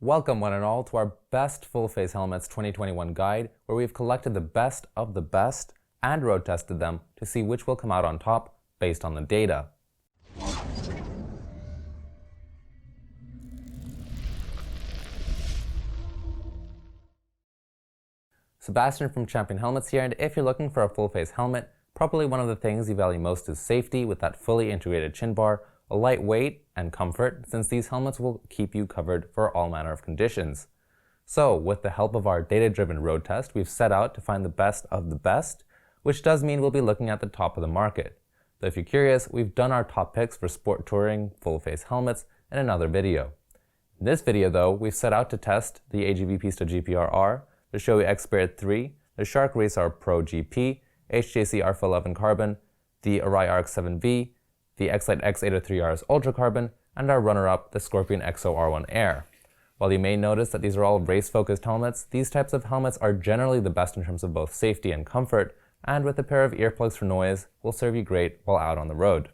Welcome one and all to our Best Full Face Helmets 2021 guide, where we've collected the best of the best and road tested them to see which will come out on top based on the data. Sebastian from Champion Helmets here, and if you're looking for a full face helmet, probably one of the things you value most is safety with that fully integrated chin bar, a light weight, and comfort, since these helmets will keep you covered for all manner of conditions. So, with the help of our data-driven road test, we've set out to find the best of the best, which does mean we'll be looking at the top of the market. Though if you're curious, we've done our top picks for sport touring full-face helmets in another video. In this video though, we've set out to test the AGV Pista GP RR, the Shoei X-Spirit 3, the Shark Racer Pro GP, HJC RPHA 11 Carbon, the Arai RX-7V, the X-Lite X803R's Ultra Carbon, and our runner-up, the Scorpion EXO R1 Air. While you may notice that these are all race-focused helmets, these types of helmets are generally the best in terms of both safety and comfort, and with a pair of earplugs for noise, will serve you great while out on the road.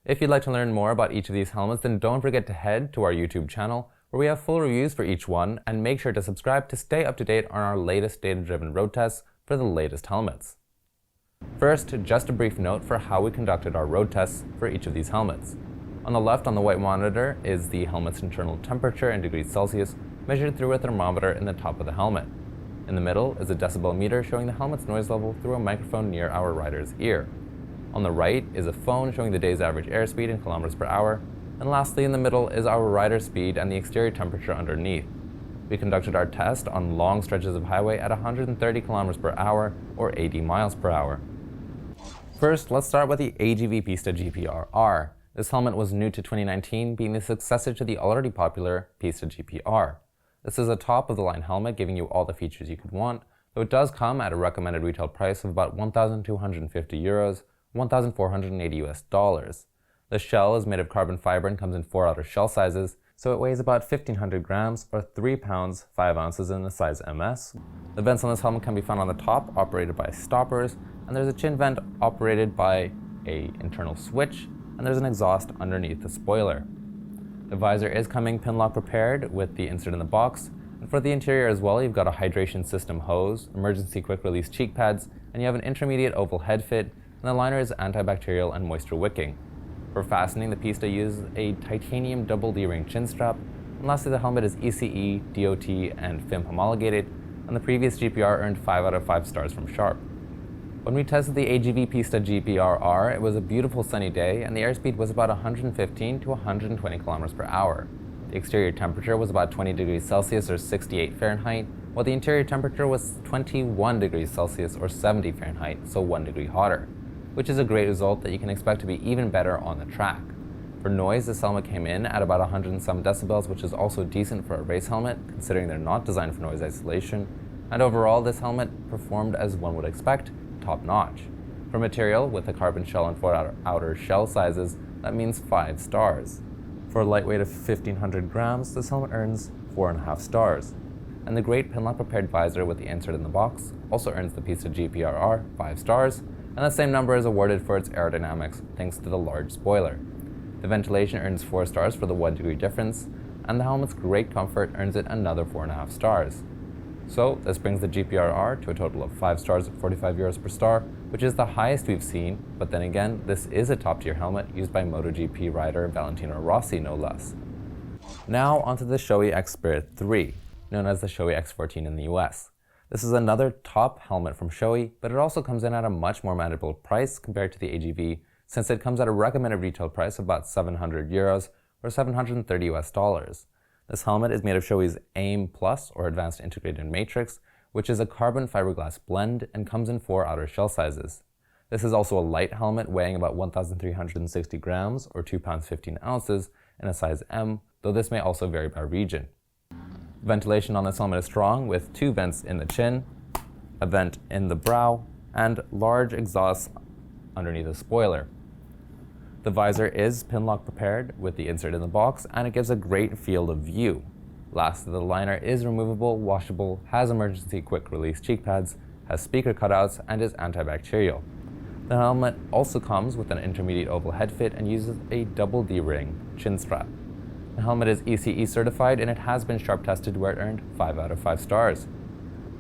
If you'd like to learn more about each of these helmets, then don't forget to head to our YouTube channel, where we have full reviews for each one, and make sure to subscribe to stay up to date on our latest data-driven road tests for the latest helmets. First, just a brief note for how we conducted our road tests for each of these helmets. On the left on the white monitor is the helmet's internal temperature in degrees Celsius, measured through a thermometer in the top of the helmet. In the middle is a decibel meter showing the helmet's noise level through a microphone near our rider's ear. On the right is a phone showing the day's average airspeed in kilometers per hour, and lastly in the middle is our rider's speed and the exterior temperature underneath. We conducted our test on long stretches of highway at 130 kilometers per hour or 80 miles per hour. First, let's start with the AGV Pista GP RR. This helmet was new to 2019, being the successor to the already popular Pista GP R. This is a top-of-the-line helmet giving you all the features you could want, though it does come at a recommended retail price of about €1,250, $1,480. The shell is made of carbon fiber and comes in 4 outer shell sizes, so it weighs about 1,500 grams or 3 pounds 5 ounces in the size MS. The vents on this helmet can be found on the top, operated by stoppers, and there's a chin vent operated by an internal switch, and there's an exhaust underneath the spoiler. The visor is coming pinlock prepared with the insert in the box, and for the interior as well, you've got a hydration system hose, emergency quick release cheek pads, and you have an intermediate oval head fit, and the liner is antibacterial and moisture wicking. For fastening, the Pista uses a titanium double D-ring chin strap, and lastly the helmet is ECE, DOT, and FIM homologated, and the previous GPR earned 5 out of 5 stars from Sharp. When we tested the AGV Pista GP RR, it was a beautiful sunny day, and the airspeed was about 115 to 120 kilometers per hour. The exterior temperature was about 20 degrees Celsius or 68 Fahrenheit, while the interior temperature was 21 degrees Celsius or 70 Fahrenheit, so 1 degree hotter, which is a great result that you can expect to be even better on the track. For noise, this helmet came in at about 100 and some decibels, which is also decent for a race helmet, considering they're not designed for noise isolation, and overall this helmet performed as one would expect, top notch. For material, with a carbon shell and 4 outer shell sizes, that means 5 stars. For a lightweight of 1,500 grams, this helmet earns 4.5 stars. And the great pinlock prepared visor with the insert in the box also earns the Pista GP RR 5 stars, and the same number is awarded for its aerodynamics thanks to the large spoiler. The ventilation earns 4 stars for the 1 degree difference, and the helmet's great comfort earns it another 4.5 stars. So this brings the GPRR to a total of 5 stars at €45 per star, which is the highest we've seen, but then again, this is a top-tier helmet used by MotoGP rider Valentino Rossi, no less. Now onto the Shoei X-Spirit 3, known as the Shoei X-14 in the US. This is another top helmet from Shoei, but it also comes in at a much more manageable price compared to the AGV, since it comes at a recommended retail price of about €700 or $730. This helmet is made of Shoei's AIM Plus, or Advanced Integrated Matrix, which is a carbon fiberglass blend and comes in 4 outer shell sizes. This is also a light helmet weighing about 1,360 grams or 2 pounds 15 ounces in a size M, though this may also vary by region. Ventilation on this helmet is strong, with 2 vents in the chin, a vent in the brow, and large exhausts underneath the spoiler. The visor is pinlock prepared with the insert in the box, and it gives a great field of view. Lastly, the liner is removable, washable, has emergency quick release cheek pads, has speaker cutouts, and is antibacterial. The helmet also comes with an intermediate oval head fit and uses a double D-ring chin strap. The helmet is ECE certified and it has been sharp tested where it earned 5 out of 5 stars.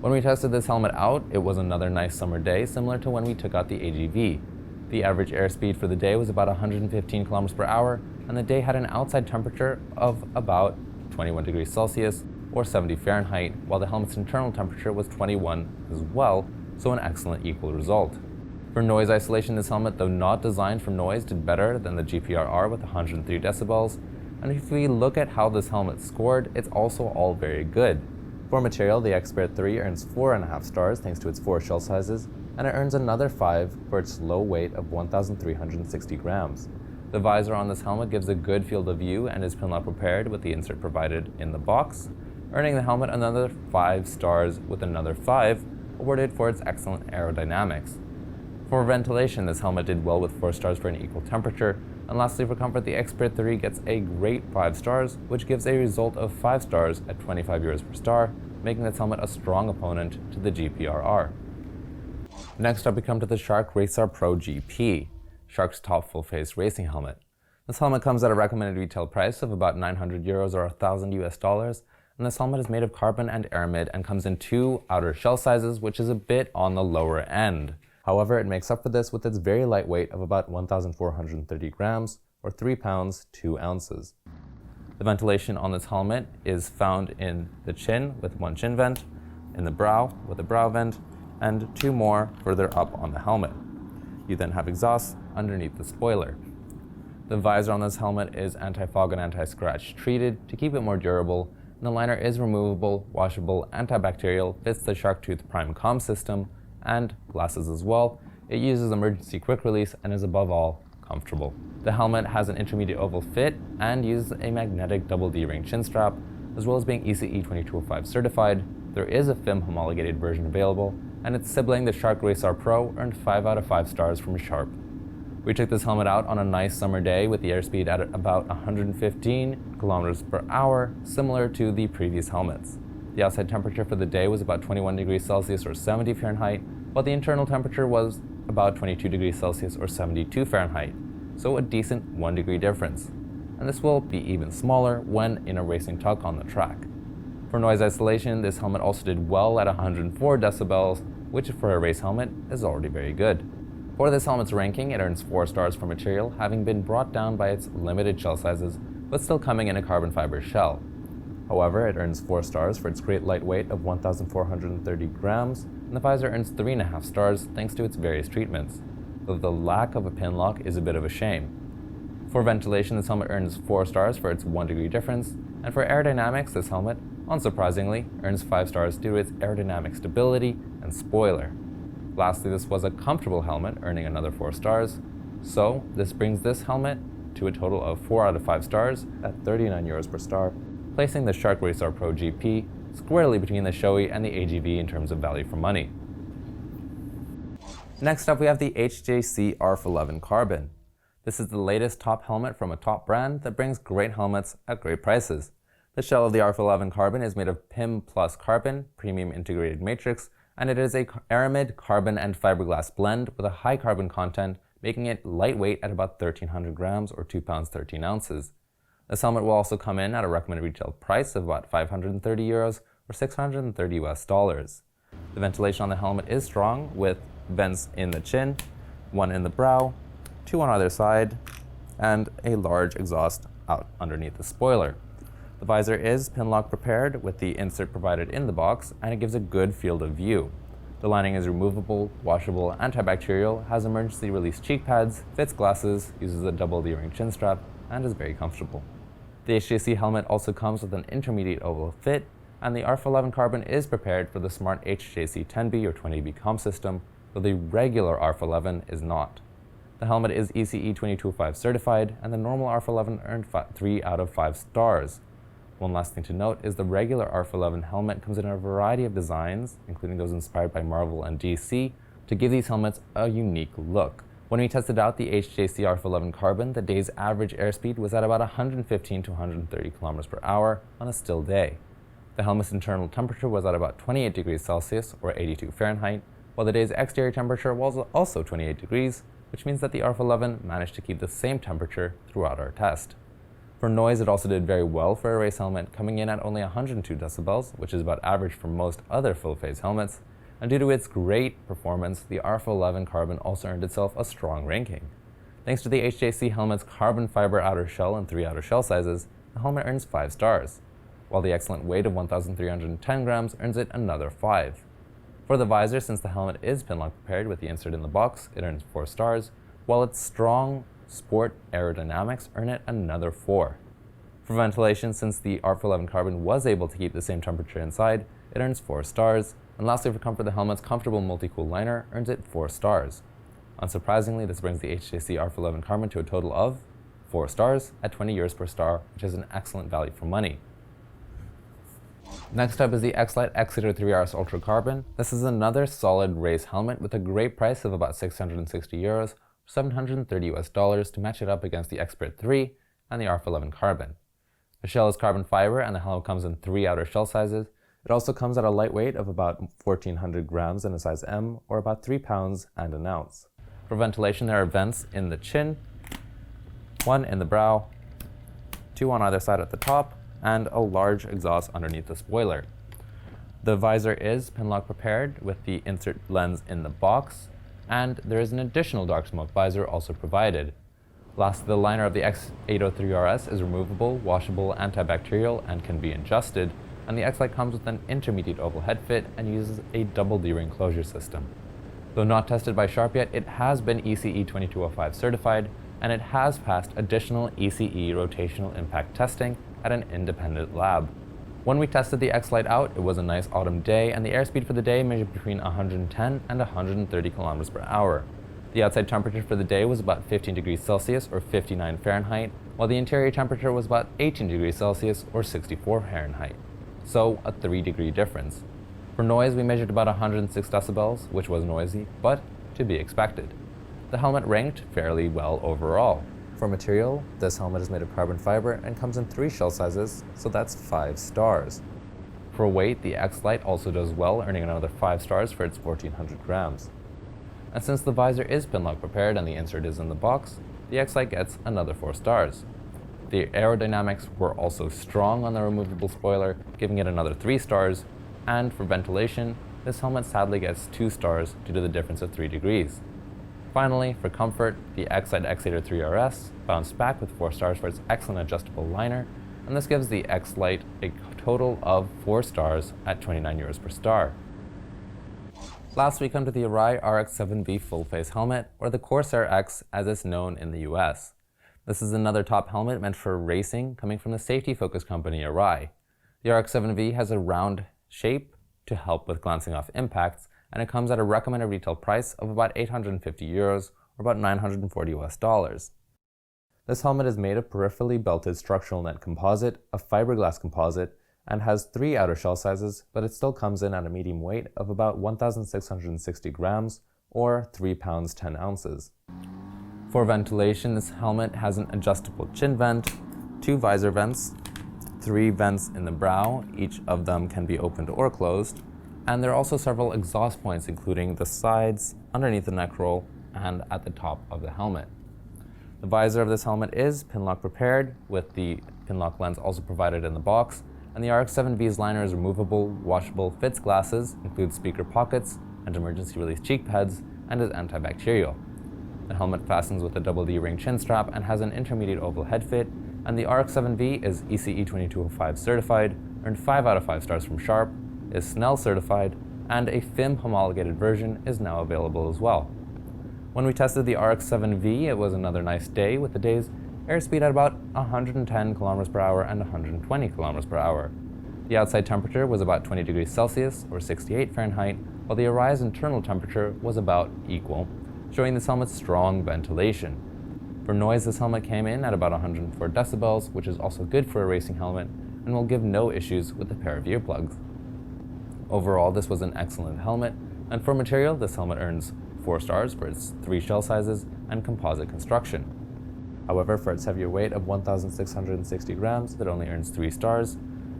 When we tested this helmet out, it was another nice summer day similar to when we took out the AGV. The average airspeed for the day was about 115 kilometers per hour, and the day had an outside temperature of about 21 degrees Celsius or 70 Fahrenheit, while the helmet's internal temperature was 21 as well, so an excellent equal result. For noise isolation, this helmet, though not designed for noise, did better than the GP RR with 103 decibels, and if we look at how this helmet scored, it's also all very good. For material, the X-Spirit 3 earns 4.5 stars thanks to its 4 shell sizes, and it earns another 5 for its low weight of 1,360 grams. The visor on this helmet gives a good field of view and is pinlock prepared with the insert provided in the box, earning the helmet another 5 stars with another 5 awarded for its excellent aerodynamics. For ventilation, this helmet did well with 4 stars for an equal temperature, and lastly for comfort, the X-Spirit 3 gets a great 5 stars, which gives a result of 5 stars at 25 euros per star, making this helmet a strong opponent to the GP RR. Next up we come to the Shark RACER Pro GP, Shark's top full-face racing helmet. This helmet comes at a recommended retail price of about 900 euros or $1,000, and this helmet is made of carbon and aramid and comes in 2 outer shell sizes, which is a bit on the lower end. However, it makes up for this with its very light weight of about 1,430 grams or 3 pounds 2 ounces. The ventilation on this helmet is found in the chin with 1 chin vent, in the brow with a brow vent, and 2 more further up on the helmet. You then have exhaust underneath the spoiler. The visor on this helmet is anti-fog and anti-scratch treated to keep it more durable, and the liner is removable, washable, antibacterial, fits the Shark Tooth Prime comm system, and glasses as well. It uses emergency quick release and is above all comfortable. The helmet has an intermediate oval fit and uses a magnetic double D-ring chin strap, as well as being ECE 2205 certified. There is a FIM homologated version available, and its sibling, the Shark RACER Pro, earned 5 out of 5 stars from Sharp. We took this helmet out on a nice summer day with the airspeed at about 115 kilometers per hour, similar to the previous helmets. The outside temperature for the day was about 21 degrees Celsius or 70 Fahrenheit, while the internal temperature was about 22 degrees Celsius or 72 Fahrenheit, so a decent 1 degree difference. And this will be even smaller when in a racing tuck on the track. For noise isolation, this helmet also did well at 104 decibels, which for a race helmet is already very good. For this helmet's ranking, it earns 4 stars for material, having been brought down by its limited shell sizes, but still coming in a carbon fiber shell. However, it earns 4 stars for its great lightweight of 1,430 grams, and the visor earns 3.5 stars thanks to its various treatments, though the lack of a pin lock is a bit of a shame. For ventilation, this helmet earns 4 stars for its 1 degree difference, and for aerodynamics, this helmet, unsurprisingly, earns 5 stars due to its aerodynamic stability and spoiler. Lastly, this was a comfortable helmet, earning another 4 stars, so this brings this helmet to a total of 4 out of 5 stars at 39 euros per star, placing the Shark RACER Pro GP squarely between the Shoei and the AGV in terms of value for money. Next up we have the HJC RPHA Carbon. This is the latest top helmet from a top brand that brings great helmets at great prices. The shell of the RPHA Carbon is made of PIM Plus carbon, premium integrated matrix, and it is a aramid, carbon, and fiberglass blend with a high carbon content, making it lightweight at about 1,300 grams or 2 pounds 13 ounces. This helmet will also come in at a recommended retail price of about 530 euros or $630 US. The ventilation on the helmet is strong, with vents in the chin, 1 in the brow, 2 on either side, and a large exhaust out underneath the spoiler. The visor is pinlock prepared with the insert provided in the box, and it gives a good field of view. The lining is removable, washable, antibacterial, has emergency release cheek pads, fits glasses, uses a double D-ring chin strap, and is very comfortable. The HJC helmet also comes with an intermediate oval fit, and the RPHA Carbon is prepared for the smart HJC 10B or 20B comm system, though the regular RPHA is not. The helmet is ECE 2205 certified, and the normal RPHA earned 3 out of 5 stars. One last thing to note is the regular RPHA helmet comes in a variety of designs, including those inspired by Marvel and DC, to give these helmets a unique look. When we tested out the HJC RPHA Carbon, the day's average airspeed was at about 115 to 130 kilometers per hour on a still day. The helmet's internal temperature was at about 28 degrees Celsius or 82 Fahrenheit, while the day's exterior temperature was also 28 degrees, which means that the RPHA managed to keep the same temperature throughout our test. For noise, it also did very well for a race helmet, coming in at only 102 decibels, which is about average for most other full-face helmets, and due to its great performance, the RF11 Carbon also earned itself a strong ranking. Thanks to the HJC helmet's carbon fiber outer shell and 3 outer shell sizes, the helmet earns 5 stars, while the excellent weight of 1,310 grams earns it another 5. For the visor, since the helmet is pinlock prepared with the insert in the box, it earns 4 stars, while its strong sport aerodynamics earn it another 4. For ventilation, since the RF11 Carbon was able to keep the same temperature inside, it earns 4 stars, and lastly for comfort, the helmet's comfortable multi-cool liner earns it 4 stars. Unsurprisingly, this brings the HJC RF11 Carbon to a total of 4 stars at 20 euros per star, which is an excellent value for money. Next up is the X-Lite X-Lite 3RS Ultra Carbon. This is another solid race helmet with a great price of about 660 euros, $730 to match it up against the X-Spirit 3 and the RF11 Carbon. The shell is carbon fiber and the helmet comes in 3 outer shell sizes. It also comes at a light weight of about 1,400 grams in a size M, or about 3 pounds and an ounce. For ventilation, there are vents in the chin, 1 in the brow, 2 on either side at the top, and a large exhaust underneath the spoiler. The visor is pinlock prepared with the insert lens in the box, and there is an additional dark smoke visor also provided. Lastly, the liner of the X803RS is removable, washable, antibacterial, and can be adjusted, and the X-Lite comes with an intermediate oval head fit and uses a double D-ring closure system. Though not tested by Sharp yet, it has been ECE 2205 certified, and it has passed additional ECE rotational impact testing at an independent lab. When we tested the X-Lite out, it was a nice autumn day, and the airspeed for the day measured between 110 and 130 kilometers per hour. The outside temperature for the day was about 15 degrees Celsius or 59 Fahrenheit, while the interior temperature was about 18 degrees Celsius or 64 Fahrenheit. So a 3-degree difference. For noise, we measured about 106 decibels, which was noisy, but to be expected. The helmet ranked fairly well overall. For material, this helmet is made of carbon fiber and comes in 3 shell sizes, so that's 5 stars. For weight, the X-Lite also does well, earning another 5 stars for its 1,400 grams. And since the visor is pinlock prepared and the insert is in the box, the X-Lite gets another 4 stars. The aerodynamics were also strong on the removable spoiler, giving it another 3 stars, and for ventilation, this helmet sadly gets 2 stars due to the difference of 3 degrees. Finally, for comfort, the X-Lite X-Lite 3RS bounced back with 4 stars for its excellent adjustable liner, and this gives the X-Lite a total of 4 stars at 29 euros per star. Last, we come to the Arai RX-7V full-face helmet, or the Corsair X as it's known in the US. This is another top helmet meant for racing, coming from the safety-focused company Arai. The RX-7V has a round shape to help with glancing off impacts, and it comes at a recommended retail price of about 850 euros, or about $940 US. This helmet is made of peripherally belted structural net composite, a fiberglass composite, and has 3 outer shell sizes, but it still comes in at a medium weight of about 1,660 grams, or 3 pounds 10 ounces. For ventilation, this helmet has an adjustable chin vent, 2 visor vents, 3 vents in the brow, each of them can be opened or closed, and there are also several exhaust points including the sides, underneath the neck roll, and at the top of the helmet. The visor of this helmet is pinlock prepared, with the pinlock lens also provided in the box, and the RX-7V's liner is removable, washable, fits glasses, includes speaker pockets and emergency release cheek pads, and is antibacterial. The helmet fastens with a double D-ring chin strap and has an intermediate oval head fit, and the RX-7V is ECE 2205 certified, earned 5 out of 5 stars from Sharp, is Snell certified, and a FIM homologated version is now available as well. When we tested the RX-7V, it was another nice day, with the day's airspeed at about 110 km per hour and 120 km per hour. The outside temperature was about 20 degrees Celsius or 68 Fahrenheit, while the Arai's internal temperature was about equal, showing this helmet's strong ventilation. For noise, this helmet came in at about 104 decibels, which is also good for a racing helmet and will give no issues with a pair of earplugs. Overall, this was an excellent helmet, and for material, this helmet earns 4 stars for its 3 shell sizes and composite construction. However, for its heavier weight of 1,660 grams, it only earns 3 stars,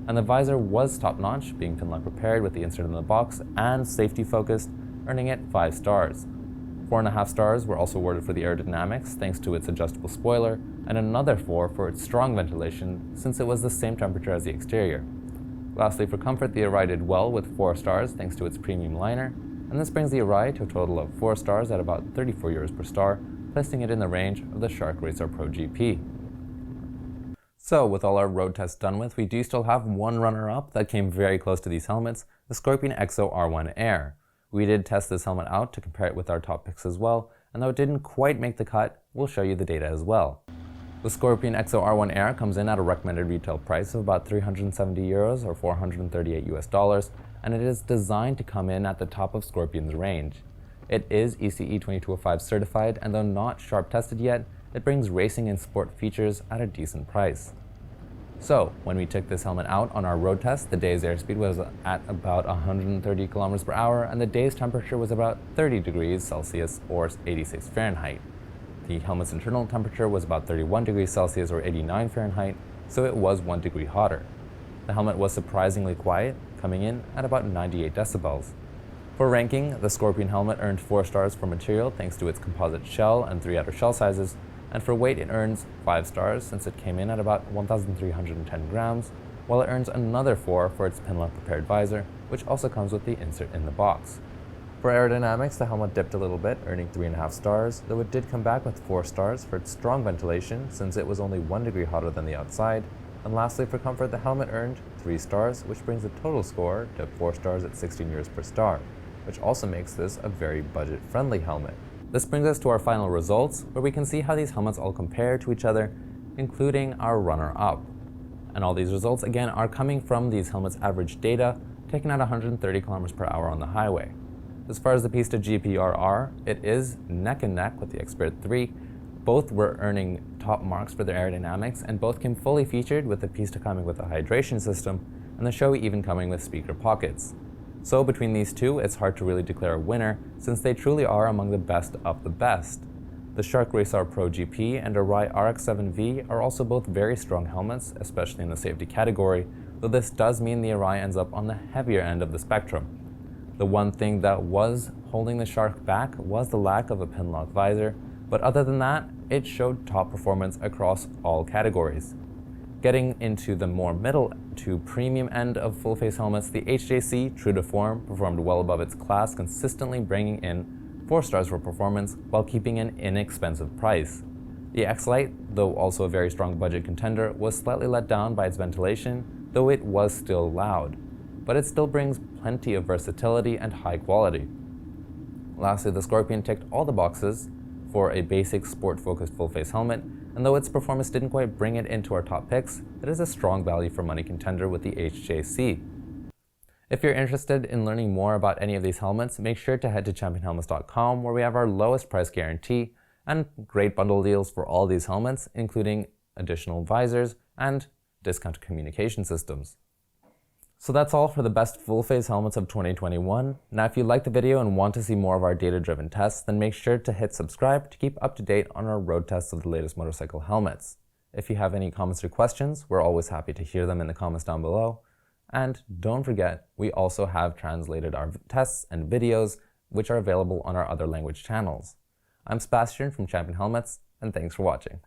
and the visor was top-notch, being pinlock prepared with the insert in the box and safety-focused, earning it 5 stars. 4.5 stars were also awarded for the aerodynamics thanks to its adjustable spoiler, and another 4 for its strong ventilation since it was the same temperature as the exterior. Lastly, for comfort, the Arai did well with 4 stars thanks to its premium liner, and this brings the Arai to a total of 4 stars at about 34 euros per star, placing it in the range of the Shark Racer Pro GP. So, with all our road tests done with, we do still have one runner-up that came very close to these helmets, the Scorpion EXO R1 Air. We did test this helmet out to compare it with our top picks as well, and though it didn't quite make the cut, we'll show you the data as well. The Scorpion EXO R1 Air comes in at a recommended retail price of about 370 euros or 438 US dollars, and it is designed to come in at the top of Scorpion's range. It is ECE 2205 certified, and though not sharp tested yet, it brings racing and sport features at a decent price. So, when we took this helmet out on our road test, the day's airspeed was at about 130 kilometers per hour, and the day's temperature was about 30 degrees Celsius or 86 Fahrenheit. The helmet's internal temperature was about 31 degrees Celsius or 89 Fahrenheit, so it was 1 degree hotter. The helmet was surprisingly quiet, coming in at about 98 decibels. For ranking, the Scorpion helmet earned 4 stars for material thanks to its composite shell and 3 outer shell sizes, and for weight it earns 5 stars since it came in at about 1,310 grams, while it earns another 4 for its pinlock prepared visor, which also comes with the insert in the box. For aerodynamics, the helmet dipped a little bit, earning 3.5 stars, though it did come back with 4 stars for its strong ventilation since it was only 1 degree hotter than the outside. And lastly, for comfort, the helmet earned 3 stars, which brings the total score to 4 stars at 16 euros per star, which also makes this a very budget-friendly helmet. This brings us to our final results, where we can see how these helmets all compare to each other, including our runner-up. And all these results, again, are coming from these helmets' average data, taken at 130 km per hour on the highway. As far as the Pista GP RR, it is neck and neck with the X-Spirit 3. Both were earning top marks for their aerodynamics, and both came fully featured, with the Pista coming with a hydration system, and the Shoei even coming with speaker pockets. So between these two, it's hard to really declare a winner, since they truly are among the best of the best. The Shark Racer Pro GP and Arai RX-7V are also both very strong helmets, especially in the safety category, though this does mean the Arai ends up on the heavier end of the spectrum. The one thing that was holding the Shark back was the lack of a pinlock visor, but other than that, it showed top performance across all categories. Getting into the more middle to premium end of full-face helmets, the HJC, true to form, performed well above its class, consistently bringing in 4 stars for performance while keeping an inexpensive price. The X-Lite, though also a very strong budget contender, was slightly let down by its ventilation, though it was still loud. But it still brings plenty of versatility and high quality. Lastly, the Scorpion ticked all the boxes for a basic sport-focused full-face helmet, and though its performance didn't quite bring it into our top picks, it is a strong value for money contender with the HJC. If you're interested in learning more about any of these helmets, make sure to head to championhelmets.com, where we have our lowest price guarantee and great bundle deals for all these helmets, including additional visors and discounted communication systems. So that's all for the best full-face helmets of 2021. Now if you liked the video and want to see more of our data-driven tests, then make sure to hit subscribe to keep up to date on our road tests of the latest motorcycle helmets. If you have any comments or questions, we're always happy to hear them in the comments down below. And don't forget, we also have translated our tests and videos, which are available on our other language channels. I'm Sebastian from Champion Helmets, and thanks for watching.